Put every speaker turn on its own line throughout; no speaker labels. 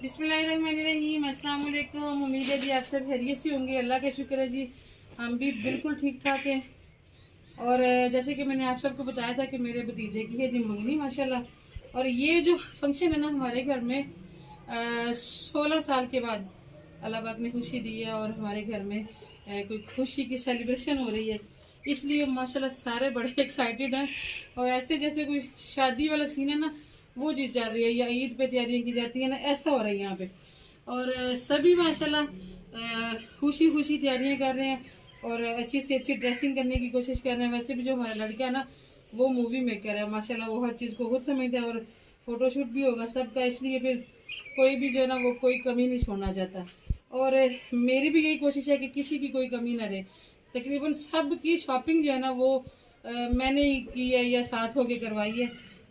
बिस्मिल्लाहिर्रहमानिर्रहीम, अस्सलाम वालेकुम। उम्मीद है जी आप सब खैरियत से होंगे। अल्लाह का शुक्र है जी, हम भी बिल्कुल ठीक ठाक हैं। और जैसे कि मैंने आप सबको बताया था कि मेरे भतीजे की है जी मंगनी माशाल्लाह। और ये जो फंक्शन है ना हमारे घर में 16 साल के बाद अल्लाह पाक ने खुशी दी है और हमारे घर में कोई खुशी की सेलिब्रेशन हो रही है, इसलिए माशाल्लाह सारे बड़े एक्साइटेड हैं। और ऐसे जैसे कोई शादी वाला सीन है ना, वो चीज़ चल रही है, या ईद पे तैयारियां की जाती है ना, ऐसा हो रहा है यहाँ पे। और सभी माशाल्लाह खुशी खुशी तैयारियां कर रहे हैं और अच्छी से अच्छी ड्रेसिंग करने की कोशिश कर रहे हैं। वैसे भी जो हमारा लड़का है ना, वो मूवी मेकर है माशाल्लाह, वो हर चीज़ को खुद समझता है और फोटोशूट भी होगा सबका, इसलिए फिर कोई भी जो है ना वो कोई कमी नहीं छोड़ना चाहता। और मेरी भी यही कोशिश है कि किसी की कोई कमी ना रहे। तकरीबन सब की शॉपिंग जो है ना वो मैंने ही की है या साथ होके करवाई है।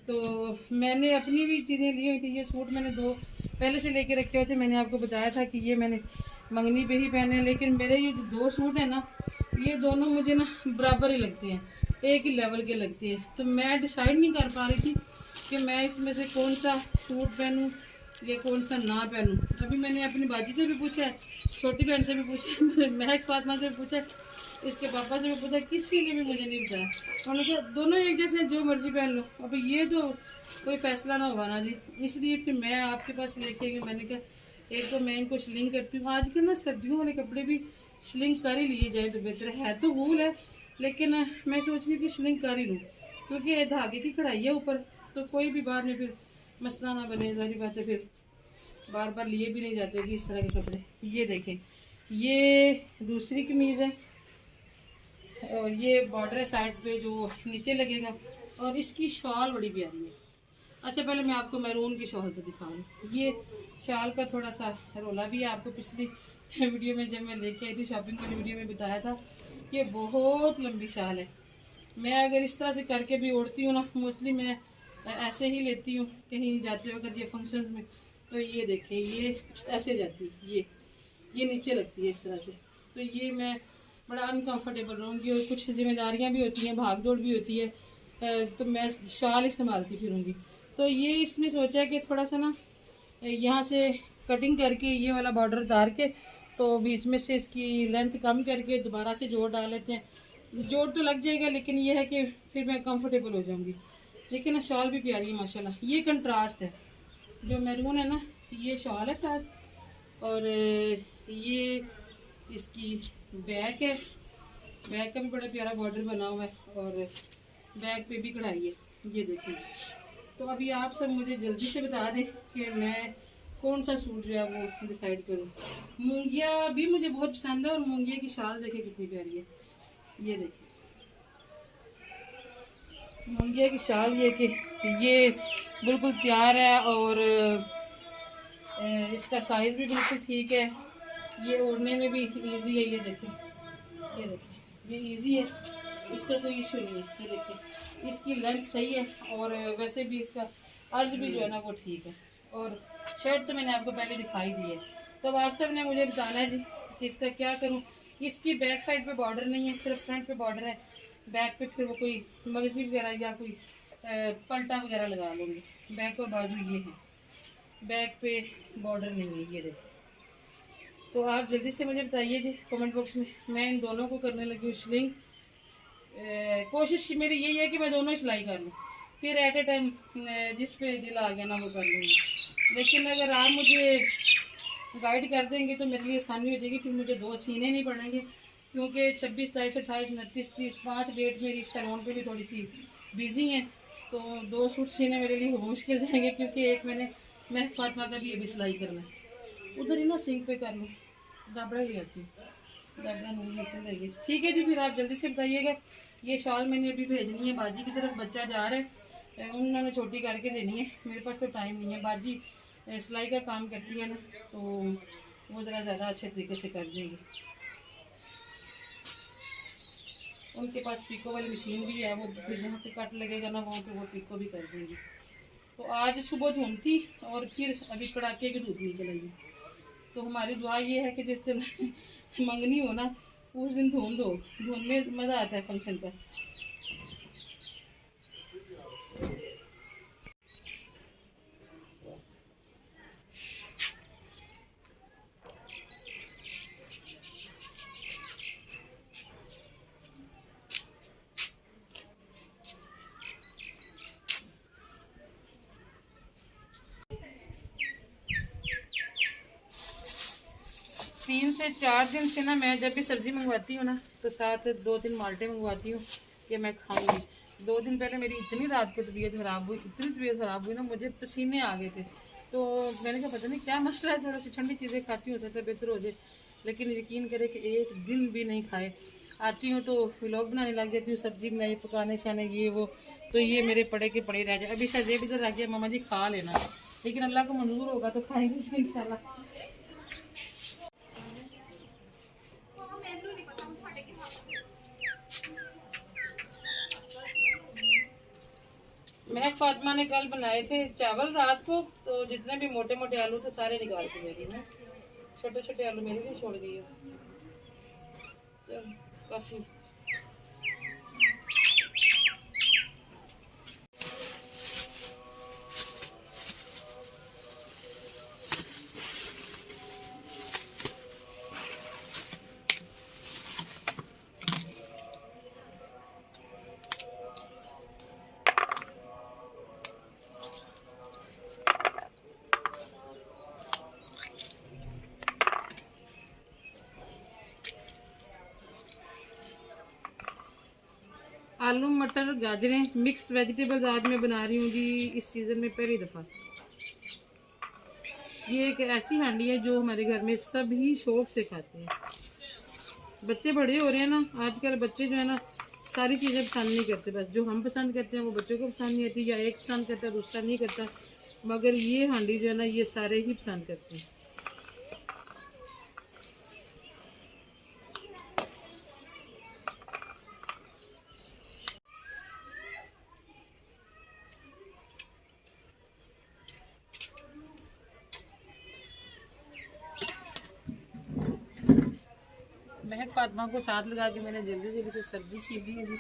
तो मैंने अपनी भी चीज़ें ली हुई थी। ये सूट मैंने 2 पहले से लेके रखे हुए थे, मैंने आपको बताया था कि ये मैंने मंगनी पे ही पहने। लेकिन मेरे ये जो 2 सूट है ना, ये दोनों मुझे ना बराबर ही लगते हैं, एक ही लेवल के लगते हैं। तो मैं डिसाइड नहीं कर पा रही थी कि मैं इसमें से कौन सा सूट पहनूं या कौन सा ना पहनूं। अभी मैंने अपनी बाजी से भी पूछा है, छोटी बहन से भी पूछा है, महक फातिमा से भी पूछा है, इसके पापा से भी पूछा, किसी ने भी मुझे नहीं बताया। उन्होंने कहा दोनों एक जैसे हैं, जो मर्जी पहन लो। अब ये तो कोई फैसला ना हुआ ना जी, इसलिए फिर मैं आपके पास लेके गई। मैंने कहा एक तो मैं इनको स्लिंग करती हूँ, आजकल ना सर्दियों वाले कपड़े भी स्लिंग कर ही लिए जाए तो बेहतर है। तो वूल है लेकिन मैं सोच रही हूँ कि स्लिंग कर ही लूँ, क्योंकि धागे की कढ़ाई है ऊपर, तो कोई भी बाद में फिर मसला ना बने। सारी बातें फिर बार बार लिए भी नहीं जाते जी इस तरह के कपड़े। ये देखें, ये दूसरी कमीज़ है और ये बॉर्डर है साइड पे जो नीचे लगेगा, और इसकी शॉल बड़ी प्यारी है। अच्छा पहले मैं आपको मैरून की शॉल तो दिखाऊँ। ये शॉल का थोड़ा सा रोला भी है, आपको पिछली वीडियो में जब मैं लेके आई थी शॉपिंग वाली वीडियो में बताया था कि ये बहुत लंबी शॉल है। मैं अगर इस तरह से करके भी ओढ़ती हूँ ना, मोस्टली मैं ऐसे ही लेती हूँ कहीं जाते वक्त ये फंक्शन में। तो ये देखें, ये ऐसे जाती है, ये नीचे लगती है इस तरह से। तो ये मैं बड़ा अनकंफर्टेबल रहूँगी और कुछ जिम्मेदारियाँ भी होती हैं, भाग दौड़ भी होती है, तो मैं शॉल ही संभालती फिरूँगी। तो ये इसमें सोचा है कि थोड़ा सा ना यहाँ से कटिंग करके ये वाला बॉर्डर उतार के, तो बीच में से इसकी लेंथ कम करके दोबारा से जोड़ डाल लेते हैं। जोड़ तो लग जाएगा लेकिन ये है कि फिर मैं कंफर्टेबल हो जाऊँगी। लेकिन शॉल भी प्यारी है माशाल्लाह। ये कंट्रास्ट है, जो मैरून है ना, ये शॉल है साथ, और ये इसकी बैक है। बैक का भी बड़ा प्यारा बॉर्डर बना हुआ है और बैक पे भी कढ़ाई है, ये देखें। तो अभी आप सब मुझे जल्दी से बता दें कि मैं कौन सा सूट जो है वो डिसाइड करूं। मूंगिया भी मुझे बहुत पसंद है और मूंगिया की शाल देखें कितनी प्यारी है, ये देखें मूंगिया की शाल। ये कि ये बिल्कुल तैयार है और इसका साइज़ भी बिल्कुल ठीक है। ये ओढ़ने में भी इजी है, ये देखें, ये देखें, ये इजी है, इसका कोई इशू नहीं है। ये देखें, इसकी लेंथ सही है और वैसे भी इसका अर्ज भी जो है ना वो ठीक है। और शर्ट तो मैंने आपको पहले दिखाई दी है। तो अब आप सब ने मुझे बताना है जी कि इसका क्या करूं। इसकी बैक साइड पे बॉर्डर नहीं है, सिर्फ फ्रंट पे बॉर्डर है। बैक पे फिर वो कोई मगजी वगैरह या कोई पलटा वगैरह लगा लूँगी। बैक और बाजू ये है, बैक पे बॉर्डर नहीं है, ये देखो। तो आप जल्दी से मुझे बताइए जी कमेंट बॉक्स में। मैं इन दोनों को करने लगी हूँ स्लिंग। कोशिश मेरी यही है कि मैं दोनों सिलाई कर लूँ, फिर एट ए टाइम जिस पे दिल आ गया ना वो कर लूँगी। लेकिन अगर आप मुझे गाइड कर देंगे तो मेरे लिए आसानी हो जाएगी, फिर मुझे 2 सीने नहीं पड़ेंगे, क्योंकि 26, 27, 28, 29, 30 5 डेट मेरी सैलून पे भी थोड़ी सी बिजी हैं। तो 2 सूट सीने मेरे लिए मुश्किल जाएंगे, क्योंकि एक मैंने महक फातिमा का भी ये भी सिलाई करना है। उधर ही ना सिंक पे कर लूँ, दाबड़ा ले आती दाबड़ा नून चल जाएगी। ठीक है जी, फिर आप जल्दी से बताइएगा। ये शॉल मैंने अभी भेजनी है बाजी की तरफ, बच्चा जा रहा है, उन्होंने छोटी करके देनी है, मेरे पास तो टाइम नहीं है। बाजी सिलाई का काम करती है ना, तो वो ज़रा ज़्यादा अच्छे तरीके से कर देंगी। उनके पास पिको वाली मशीन भी है, वो फिर जहाँ से कट लगेगा ना वहाँ पे वो पिको भी कर देंगी। तो आज सुबह धुंध थी और फिर अभी कड़ाके की धूप निकल आई। तो हमारी दुआ ये है कि जिस दिन मंगनी हो ना उस दिन धुंध हो, धुंध में मज़ा आता है फंक्शन का। 3 से 4 दिन से ना मैं जब भी सब्ज़ी मंगवाती हूँ ना तो साथ 2-3 माल्टे मंगवाती हूँ कि मैं खाऊंगी। 2 दिन पहले मेरी इतनी रात को तबीयत ख़राब हुई, इतनी तबीयत ख़राब हुई ना, मुझे पसीने आ गए थे। तो मैंने कहा पता नहीं क्या मसला है, थोड़ा सी ठंडी चीज़ें खाती हूँ, हो सकता है बेहतर हो जाए। लेकिन यकीन करे कि एक दिन भी नहीं खाए। आती हूँ तो व्लॉग बनाने लग जाती हूँ, सब्ज़ी बनाई, पकाने छाने ये वो, तो ये मेरे पड़े के पड़े रह जाए। अभी शायद इधर आ गया, मामा जी खा लेना, लेकिन अल्लाह को मंजूर होगा तो खाएंगे इंशाल्लाह। महक फातिमा ने कल बनाए थे चावल रात को, तो जितने भी मोटे मोटे आलू थे सारे निकाल के दे दी मैं, छोटे छोटे आलू मेरे लिए छोड़ दिए। चल काफ़ी। आलू मटर गाजरें मिक्स वेजिटेबल्स आज मैं बना रही हूँ जी, इस सीज़न में पहली दफ़ा। ये एक ऐसी हांडी है जो हमारे घर में सभी शौक से खाते हैं। बच्चे बड़े हो रहे हैं ना, आजकल बच्चे जो है ना सारी चीज़ें पसंद नहीं करते, बस जो हम पसंद करते हैं वो बच्चों को पसंद नहीं आती, या एक पसंद करता है दूसरा नहीं करता। मगर ये हांडी जो है ना ये सारे ही पसंद करते हैं। महक फातिमा को साथ लगा के मैंने जल्दी जल्दी से सब्जी छील दी है जी।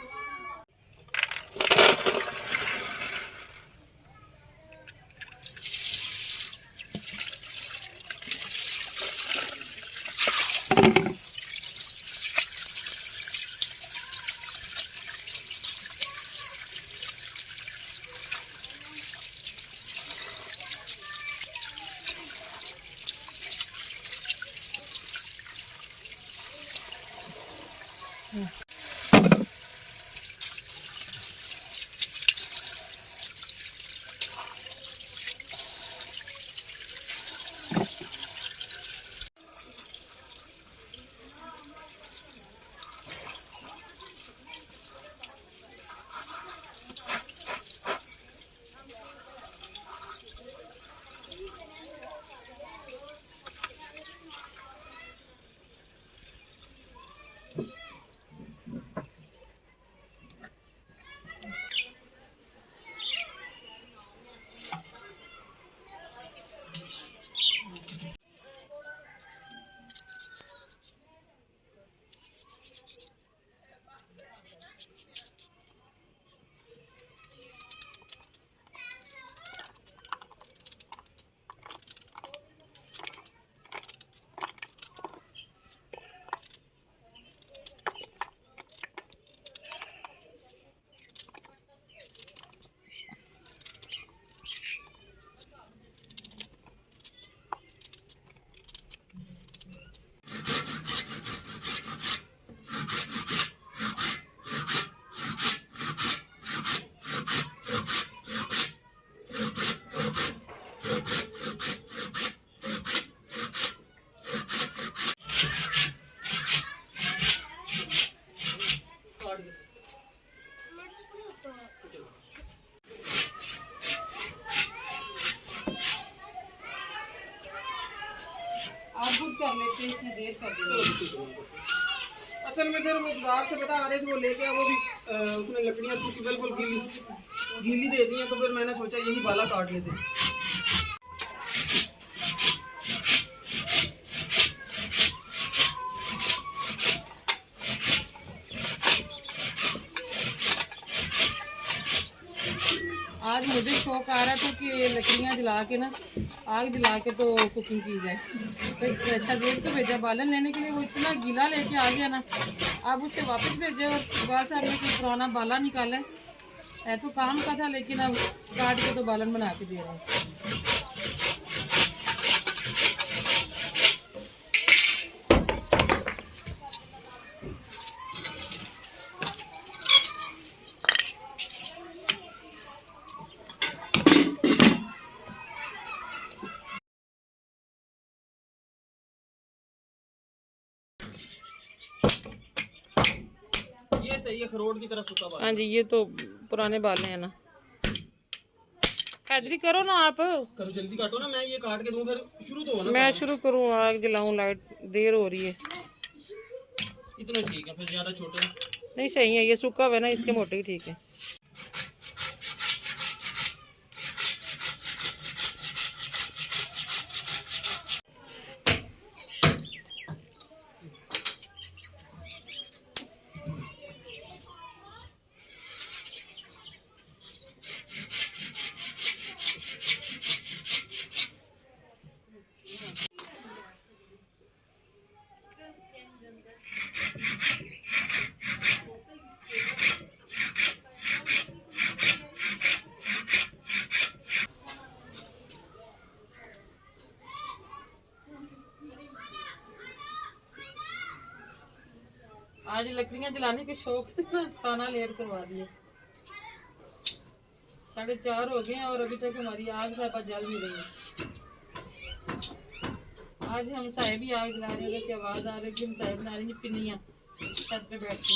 आप खुद कर लेते हैं, इसलिए देर कर देते।
असल में फिर वो बाहर से पता आ रहे थे, वो लेके वो भी उसने लकड़ियाँ सूखी बिल्कुल गीली दे दी हैं, तो फिर मैंने सोचा यही बाला काट लेते हैं।
आज मुझे शौक आ रहा था कि लकड़ियाँ जला के ना, आग जला के तो कुकिंग की जाए। तो शाहजेब को भेजा बालन लेने के लिए, वो इतना गीला लेके आ गया ना, अब उसे वापस भेजे और सुबह से हमने कोई पुराना बाला निकाला है तो काम का था, लेकिन अब काट के तो बालन बना के दे रहे हैं।
ये खरोट की तरह सूखा बाल।
हाँ जी, ये तो पुराने बाल हैं ना। हैदरी करो ना आप।
करो जल्दी काटो ना, मैं ये काट के दूं फिर शुरू तो हो ना।
मैं शुरू करूँ? आग जलाऊं? लाइट देर हो रही है।
इतना ठीक है, फिर ज्यादा छोटे
नहीं सही है, ये सूखा हुआ है ना, इसके मोटे ही ठीक है। आज लकड़ियां जलाने के शौक से खाना लेट करवा दिए। 4:30 हो गए हैं और अभी तक हमारी आग साहबा जल नहीं रही है। आज हम साहेब ही आग जला रहे हैं। जैसे आवाज आ रही है कि हम साहेब बना रहे हैं पिन्नियां छत पे बैठ के।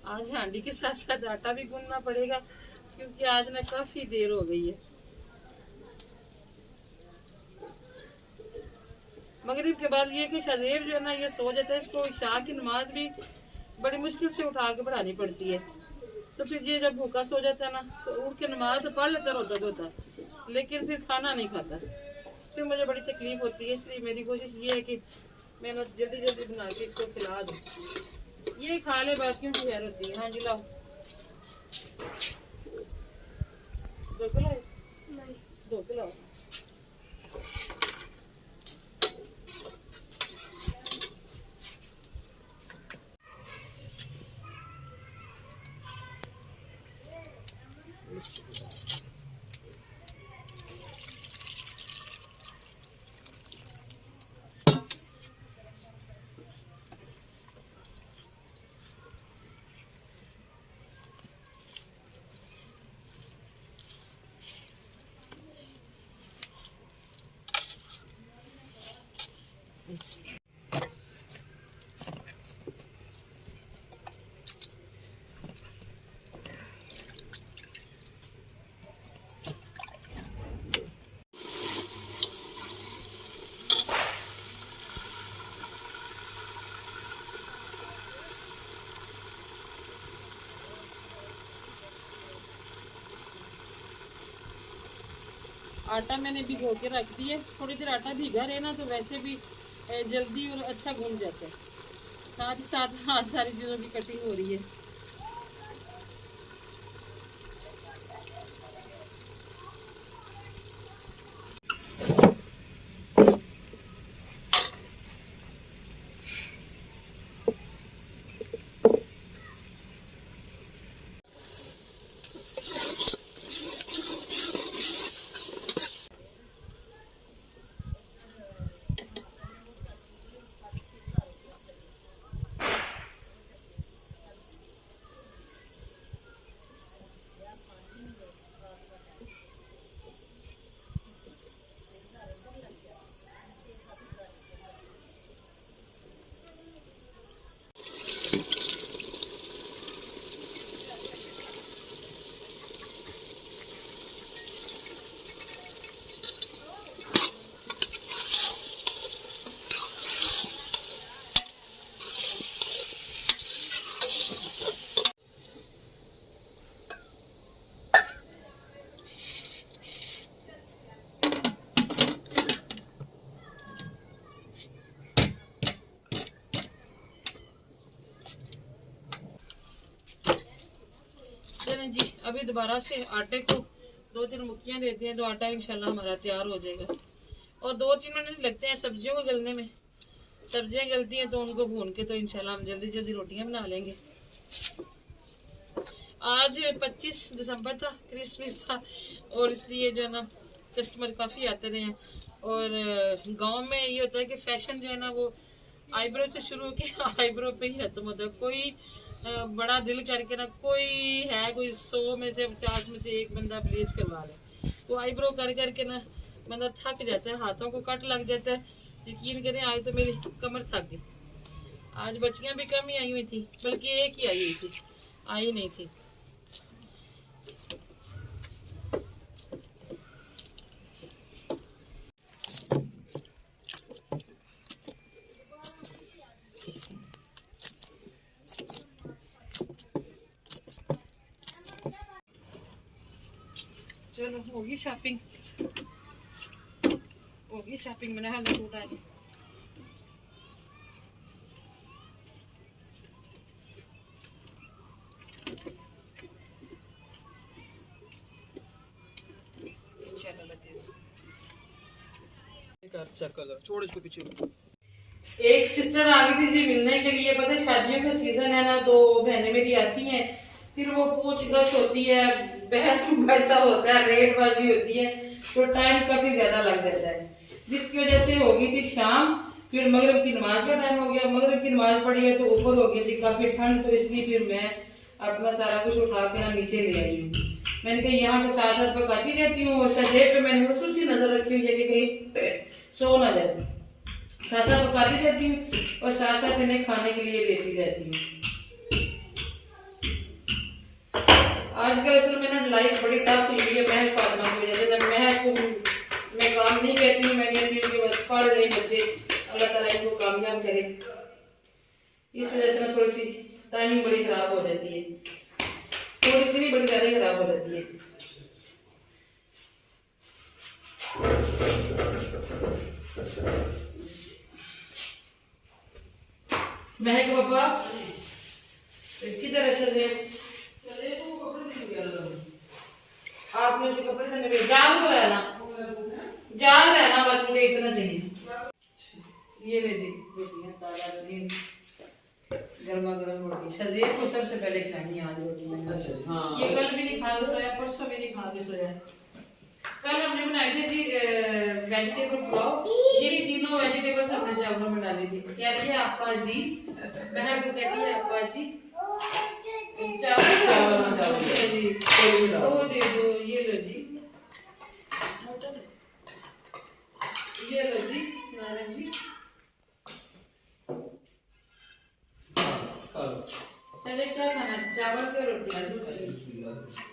आज हांडी के साथ साथ आटा भी गूंदना पड़ेगा क्योंकि आज ना काफी देर हो गई है। मगरिब के बाद ये कि शदेब जो है ना ये सो जाता है, इसको इशा की नमाज भी बड़ी मुश्किल से उठा के पढ़ानी पड़ती है। तो फिर ये जब भूखा सो जाता है ना तो उठ के नमाज तो पढ़ लेता रोता धोता, लेकिन फिर खाना नहीं खाता। फिर मुझे बड़ी तकलीफ होती है। इसलिए मेरी कोशिश ये है कि मैं ना जल्दी जल्दी बना के इसको खिला दूँ, ये खा ले, बाकियों की खैर होती है। हाँ जी लाओ, दो किलो दो किलो। आटा मैंने भिगो के रख दिया। थोड़ी देर आटा भीगा रहे ना तो वैसे भी जल्दी और अच्छा घूम जाता है। साथ ही साथ हाथ सारी चीज़ों की कटिंग हो रही है। अभी दोबारा से आटे को 2-3 मुक्कियाँ देते हैं तो आटा इंशाल्लाह हमारा तैयार हो जाएगा। और 2-3 मिनट लगते हैं सब्जियों को गलने में। सब्जियां गलती हैं तो उनको भून के तो इंशाल्लाह हम जल्दी जल्दी रोटियां बना लेंगे। आज 25 दिसंबर था, क्रिसमस था, और इसलिए जो है ना कस्टमर काफ़ी आते रहे हैं। और गांव में ये होता है कि फैशन जो है ना वो आईब्रो से शुरू होकर आईब्रो पे ही खत्म होता है। कोई बड़ा दिल करके ना कोई है, कोई 100 में से 50 में से एक बंदा ब्लीच करवा ले, तो आईब्रो कर करके ना बंदा थक जाता है, हाथों को कट लग जाता है। यकीन करें आज तो मेरी कमर थक गई। आज बच्चियां भी कम ही आई हुई थी, बल्कि एक ही आई हुई थी, आई नहीं थी। चलो होगी शॉपिंग, होगी शॉपिंग। मैंने हाल सूट आए
चेक कर छोड़ इसको पीछे।
एक सिस्टर आ गई थी जी मिलने के लिए। पता है शादियों का सीजन है ना, तो बहनें मेरी आती हैं, फिर वो पूछ गछ होती है, बहस वैसा होता है, रेटबाजी होती है, तो टाइम काफी ज्यादा लग जाता है, जिसकी वजह से हो गई थी शाम। फिर मगरिब की नमाज का टाइम हो गया, मगरिब की नमाज पढ़ी है तो ऊपर हो गई थी काफी ठंड, तो इसलिए फिर मैं अपना सारा कुछ उठा के ना नीचे ले आई हूँ। मैंने कहा यहाँ पे साथ साथ पकाती जाती हूँ, और शजेब पे मैंने खसूसी नजर रखी हुई है कि कहीं सो ना जाती, साथ साथ पकाती जाती हूँ और साथ साथ इन्हें खाने के लिए देती जाती हूँ। आजकल असल में ना लाइफ बड़ी टफ हुई है महक फातिमा की वजह से। महक को मैं काम नहीं कहती हूँ, मैं कहती हूँ कि बस पढ़ रहे बच्चे, अल्लाह ताला इनको कामयाब करे। इस वजह से ना थोड़ी सी टाइमिंग बड़ी खराब हो जाती है, थोड़ी सी नहीं बड़ी ज़्यादा खराब हो जाती है। महक पापा किधर है शजेब? आपने उसे कपड़े देने में जाग तो रहना, जाग रहना, बस मुझे इतना चाहिए। ये ले जी रोटियां ताजा रही, गर्मा गर्म रोटी। शजेब को सबसे पहले खानी आज रोटी मैंने।
हाँ।
ये कल भी नहीं खा के सोया, परसों भी नहीं खा के सोया। कल हमने बनाई थी जी वेजिटेबल पुलाव, यही तीनों वेजिटेबल्स हमने चावलों में डाली थी। क्या है आपका जी? महक को कहती है आपका जी चावल जी, तो दे दो, ये लो जी, ये लो जी नारायण जी। चलिए क्या खाना, चावल की रोटी?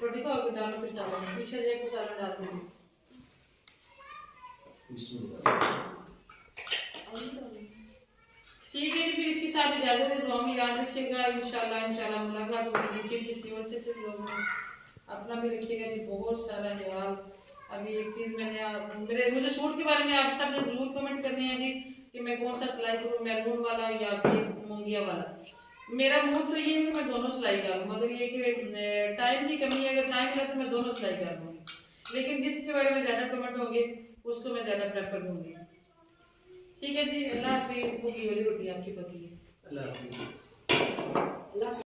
रोटी खाओगे? डालो फिर चावल, पीछे देखो सालन डाल दो। ठीक है जी, फिर इसके साथ इजाजत है। दुआ में याद रखिएगा, इंशाल्लाह मुलाकात होगी फिर किसी और से लोगों में। अपना भी रखिएगा जी बहुत सारा ख्याल। अभी एक चीज़ मैंने मुझे सूट के बारे में आप सब ने जरूर कमेंट करनी है जी कि मैं कौन सा सिलाई करूँ, मैरून वाला या कि मूंगिया वाला। मेरा मूड तो ये है कि मैं दोनों सिलाई करूँ, मगर ये कि टाइम की कमी है, अगर टाइम मिला तो मैं दोनों सिलाई कर दूँगी, लेकिन जिसके बारे में ज़्यादा कमेंट होंगे उसको मैं ज़्यादा प्रेफर दूँगी। ठीक है जी, अल्लाह हाफिज़। भूखी वाली रोटी आपकी पकी है। अल्लाह हाफिज़।